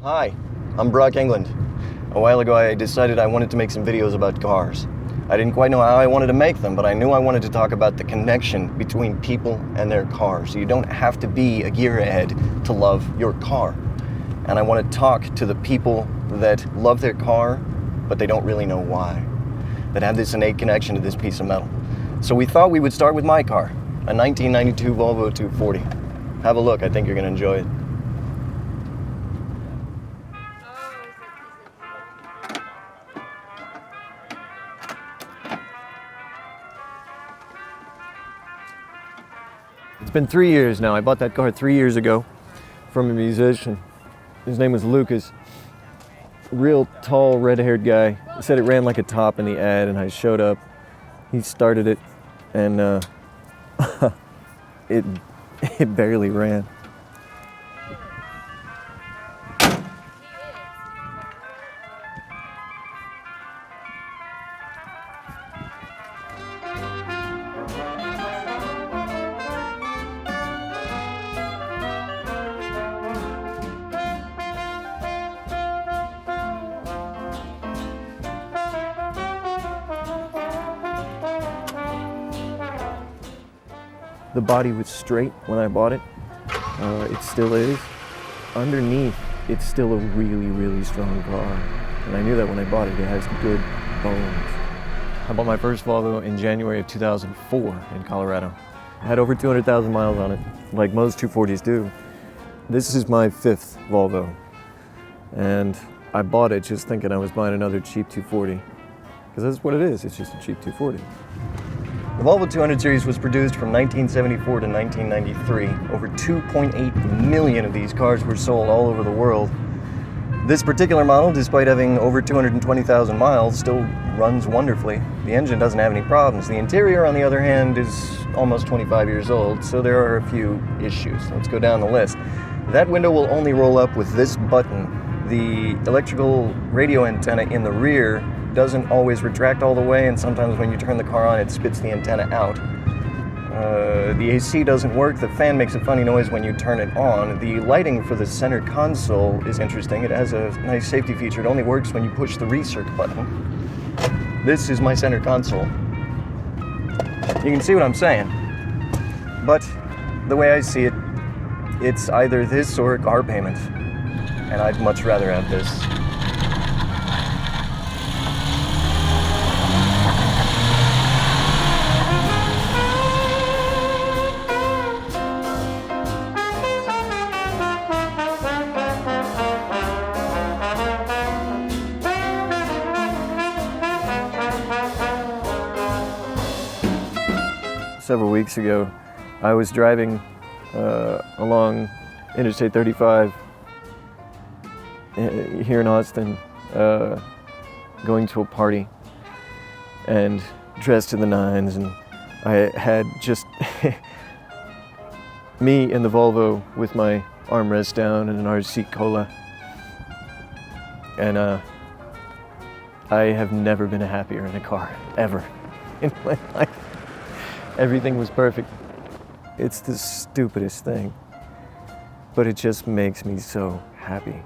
Hi, I'm Brock England. A while ago I decided I wanted to make some videos about cars. I didn't quite know how I wanted to make them, but I knew I wanted to talk about the connection between people and their cars. You don't have to be a gearhead to love your car. And I want to talk to the people that love their car, but they don't really know why. That have this innate connection to this piece of metal. So we thought we would start with my car, a 1992 Volvo 240. Have a look, I think you're going to enjoy it. It's been 3 years now. I bought that car 3 years ago from a musician. His name was Lucas. Real tall, red-haired guy. He said it ran like a top in the ad, and I showed up. He started it, and it barely ran. The body was straight when I bought it. It still is. Underneath, it's still a really, really strong car. And I knew that when I bought it. It has good bones. I bought my first Volvo in January of 2004 in Colorado. It had over 200,000 miles on it, like most 240s do. This is my fifth Volvo. And I bought it just thinking I was buying another cheap 240. Because that's what it is, it's just a cheap 240. The Volvo 200 series was produced from 1974 to 1993. Over 2.8 million of these cars were sold all over the world. This particular model, despite having over 220,000 miles, still runs wonderfully. The engine doesn't have any problems. The interior, on the other hand, is almost 25 years old, so there are a few issues. Let's go down the list. That window will only roll up with this button. The electrical radio antenna in the rear doesn't always retract all the way, and sometimes when you turn the car on, it spits the antenna out. The AC doesn't work. The fan makes a funny noise when you turn it on. The lighting for the center console is interesting. It has a nice safety feature. It only works when you push the recirc button. This is my center console. You can see what I'm saying. But the way I see it, it's either this or a car payment. And I'd much rather have this. Several weeks ago, I was driving along Interstate 35 here in Austin, going to a party and dressed to the nines, and I had just me in the Volvo with my armrest down and an RC Cola, and I have never been happier in a car, ever, in my life. Everything was perfect. It's the stupidest thing, but it just makes me so happy.